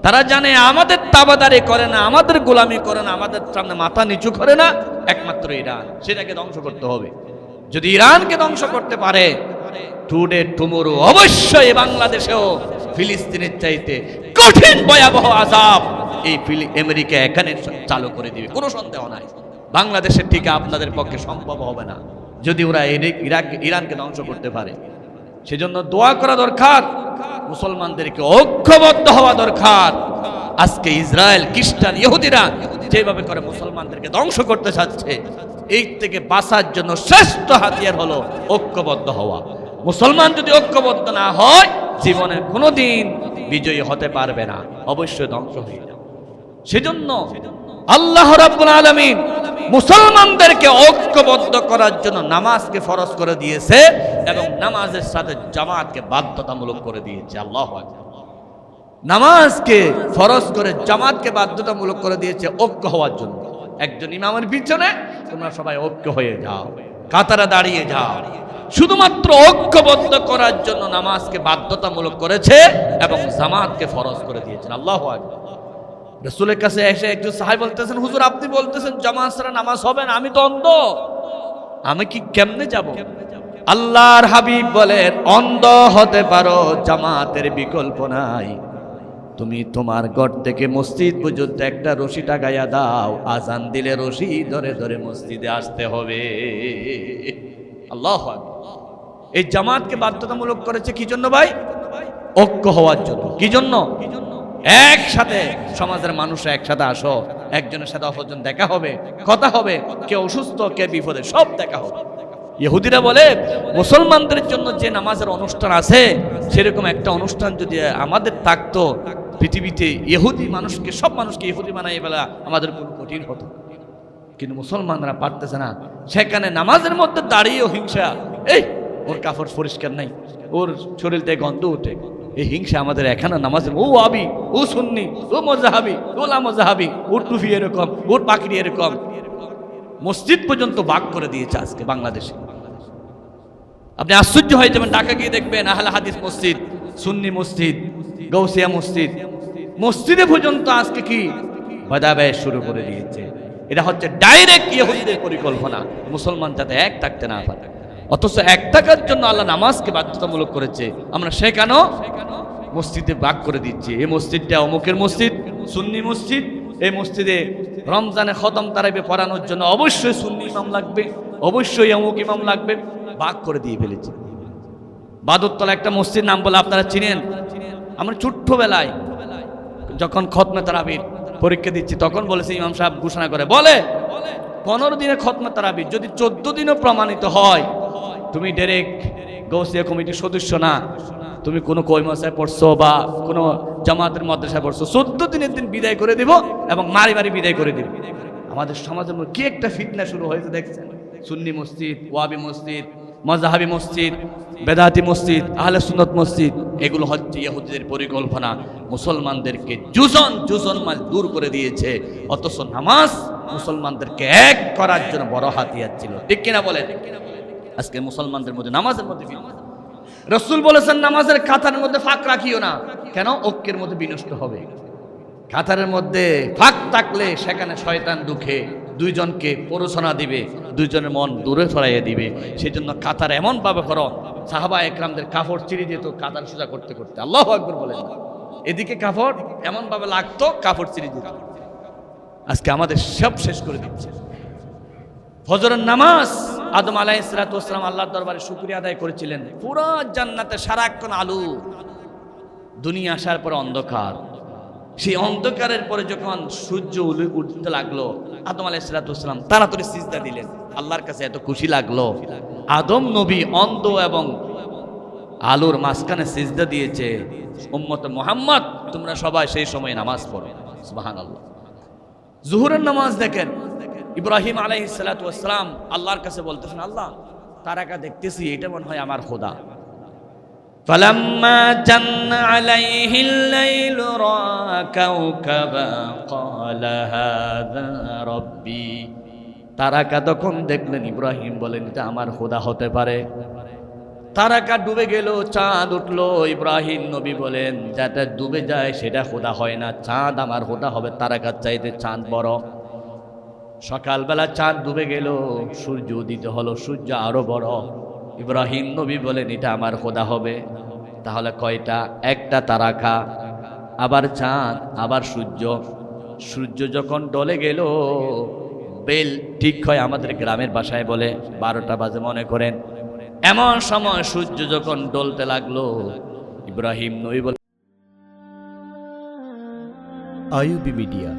তারা জানে আমাদের তাবাদারি করে না, আমাদের গোলামি করে না, আমাদের সামনে মাথা নিচু করে না, একমাত্র ইরান। সেটাকে ধ্বংস করতে হবে। যদি ইরানকে ধ্বংস করতে পারে, টুডে টুমোরো অবশ্যই বাংলাদেশেও ফিলিস্তিনের চাইতে কঠিন ভয়াবহ আযাব এই আমেরিকা এখানে চালু করে দিবে, কোনো সন্দেহ নাই। বাংলাদেশের ঠিক আপনাদের পক্ষে সম্ভব হবে না যদি ওরা ইরানকে ধ্বংস করতে পারে। সেজন্য দোয়া করা দরকার, মুসলমানদেরকে ঐক্যবদ্ধ হওয়া দরকার। আজকে ইসরায়েল, খ্রিস্টান, ইহুদিরা যেভাবে করে মুসলমানদেরকে ধ্বংস করতে চাচ্ছে, এই থেকে বাঁচার জন্য শ্রেষ্ঠ হাতিয়ার হলো ঐক্যবদ্ধ হওয়া। মুসলমান যদি ঐক্যবদ্ধ না হয়, জীবনে কোনোদিন বিজয়ী হতে পারবে না, অবশ্যই ধ্বংস হয়ে যাবে। সেজন্য আল্লাহ রাব্বুল আলামিন মুসলমানদেরকে ঐক্যবদ্ধ করার জন্য নামাজকে ফরজ করে দিয়েছে এবং নামাজের সাথে জামাতকে বাধ্যতামূলক করে দিয়েছে। আল্লাহু আকবার। নামাজকে ফরজ করে জামাতকে বাধ্যতামূলক করে দিয়েছে ঐক্য হওয়ার জন্য। একজন ইমামের পিছনে তোমরা সবাই ঐক্য হয়ে যাও, কাতারে দাঁড়িয়ে যাও। শুধুমাত্র ঐক্যবদ্ধ করার জন্য নামাজকে বাধ্যতামূলক করেছে এবং জামাতকে ফরজ করে দিয়েছেন। আল্লাহু আকবার। রাসূলের কাছে এসে একজন সাহাবী বলতেছেন, হুজুর আপনি বলতেছেন জামাত ছাড়া নামাজ হবে না, আমি তো অন্ধ, আমি কি কেমনে যাব? আল্লাহর হাবিব বলেন, অন্ধ হতে পারো, জামাতের বিকল্প নাই। তুমি তোমার ঘর থেকে মসজিদ পর্যন্ত একটা রশি টাকাইয়া দাও, আজান দিলে রশি ধরে ধরে মসজিদে আসতে হবে। আল্লাহু আকবার। এই জামাতকে বাধ্যতামূলক করেছে কি জন্য ভাই? ঐক্য হওয়ার জন্য। কি জন্য? একসাথে সমাজের মানুষরা একসাথে আসো, একজনের সাথে অপরজন দেখা হবে, কথা হবে, কে অসুস্থ কে বিপদে সব দেখা হবে। ইহুদিরা বলে মুসলমানদের জন্য যে নামাজের অনুষ্ঠান আছে, সেরকম একটা অনুষ্ঠান যদি আমাদের থাকতো পৃথিবীতে, ইহুদি মানুষকে, সব মানুষকে ইহুদি বানাই বলা আমাদের খুব কঠিন হতো। কিন্তু মুসলমানরা পারতেছে না। সেখানে নামাজের মধ্যে দাঁড়িয়েও হিংসা, এই ওর কাপড় পরিষ্কার নাই, ওর শরীর থেকে গন্ধ উঠে, এই হিংসা আমাদের এখানে নামাজের, ও আবি, ও সুন্নি, ও মজাহাবি, ও লা মজাহাবি, ওর টুফি এরকম, ওর পাকড়ি এরকম। মসজিদ পর্যন্ত ভাগ করে দিয়েছে আজকে বাংলাদেশে। আপনি আশ্চর্য হয়ে যাবেন, ঢাকা গিয়ে দেখবেন আহলে হাদিস মসজিদ, সুন্নি মসজিদ, গৌসিয়া মসজিদ, মসজিদে পর্যন্ত আজকে কি ভেদাভেদ শুরু করে দিয়েছে। এটা হচ্ছে ডাইরেক্ট ইহুদিদের পরিকল্পনা, মুসলমান যাতে এক থাকতে না পারে। অথচ এক থাকার জন্য আল্লাহ নামাজকে বাধ্যতামূলক করেছে, আমরা সেখানেও মসজিদে ভাগ করে দিচ্ছি। এই মসজিদটা অমুকের মসজিদ, সুন্নি মসজিদ, এই মসজিদে রমজানে খতম তারাইবে পড়ানোর জন্য অবশ্যই সুন্নি ইমাম লাগবে, অবশ্যই অমুক ইমাম লাগবে, ভাগ করে দিয়ে ফেলেছে। বাদরতলা একটা মসজিদ, নাম বলে আপনারা চিনেন। আমরা ছোট্টবেলায় যখন খতমে তারাবির পরীক্ষা দিচ্ছি, তখন বলেছে ইমাম সাহেব ঘোষণা করে, বলে 15 দিনে খতমে তারাবির যদি 14 দিনও প্রমাণিত হয়, তুমি ডাইরেক্ট গৌসিয়া কমিটির সদস্য না, তুমি কোনো কইমাসায় পড়ছো বা কোনো জামাতের মাদ্রাসায় পড়ছো, 14 দিনের দিন বিদায় করে দিব এবং মারি মারি বিদায় করে দিব। আমাদের সমাজের মধ্যে কি একটা ফিতনা শুরু হয়েছে দেখছেন। সুন্নি মসজিদ, ওয়াবি মসজিদ, মাজহাবি মসজিদ, বেদাতি মসজিদ, আহলে সুন্নাত মসজিদ, এগুলো হচ্ছে ইহুদিদের পরিকল্পনা। মুসলমানদেরকে জুজন মাল দূর করে দিয়েছে। অথচ নামাজ মুসলমানদেরকে এক করার জন্য বড় হাতিয়ার ছিল, ঠিক কিনা বলেন? আজকে মুসলমানদের মধ্যে নামাজের মধ্যে রাসূল বলেছেন, নামাজের কাতারের মধ্যে ফাঁক রাখিও না। কেন? ঐক্যের মধ্যে বিনষ্ট হবে। কাতারের মধ্যে ফাঁক থাকলে সেখানে শয়তান ঢুকে দুইজনকে প্ররোচনা দিবে, দুইজনের মন দূরে সরাইয়ে দিবে। সেই জন্য কাতার এমন ভাবে করো, সাহাবা একরামদের কাপড় চিরি যেত কাতার সোজা করতে করতে। আল্লাহু আকবার বলেন। এদিকে কাপড় এমন ভাবে লাগতো, কাপড় চিরি যেত। আজকে আমাদের সব শেষ করে দিচ্ছে। ফজরের নামাজ আদম আলাইহিস সালাতু ওয়াস সালাম আল্লাহর দরবারে শুকরিয়া আদায় করেছিলেন। পুরো জান্নাতে সারাক্ষণ আলো, দুনিয়া আসার পর অন্ধকার। সেই অন্ধকারের পরে যখন সূর্য উঠতে লাগলো, আদম আলাইহিস সালাতু ওয়াস সালাম তাড়াতাড়ি সিজদা দিলেন। আল্লাহর কাছে এত খুশি লাগলো, আদম নবী অন্ধ এবং আলোর মাঝখানে সিজদা দিয়েছে। উম্মতে মুহাম্মদ তোমরা সবাই সেই সময় নামাজ পড়ো। সুবহানাল্লাহ। জোহরের নামাজ দেখেন, ইব্রাহিম আলাইহিস সালাতু ওয়াস সালাম আল্লাহর কাছে বলতেছেন, আল্লাহ তারাকা দেখতেছি, এটা মনে হয় আমার খোদা। ফালাম্মা জান্না আলাইহিল লাইলু রাআ কাওকাবা ক্বালা হাযা রাব্বি। তারাকা তখন দেখলেন, ইব্রাহিম বলেন এটা আমার খোদা হতে পারে। তারাকা ডুবে গেল, চাঁদ উঠলো। ইব্রাহিম নবী বলেন যাতে ডুবে যায় সেটা খোদা হয় না, চাঁদ আমার খোদা হবে, তারাকার চাইতে চাঁদ বড়। সকালবেলা চাঁদ ডুবে গেল, সূর্য উদিত হলো, সূর্য আরো বড়। ইব্রাহিম নবী বলেন এটা আমার খোদা হবে। তাহলে কয়টা? একটা তারাকা, আবার চাঁদ, আবার সূর্য। সূর্য যখন ডলে গেল, বেল ঠিক হয় আমাদের গ্রামের ভাষায় বলে 12টা বাজে মনে করেন। এমন সময় সূর্য যখন ডলতে লাগলো, ইব্রাহিম নবী বলেন আইইউবি মিডিয়া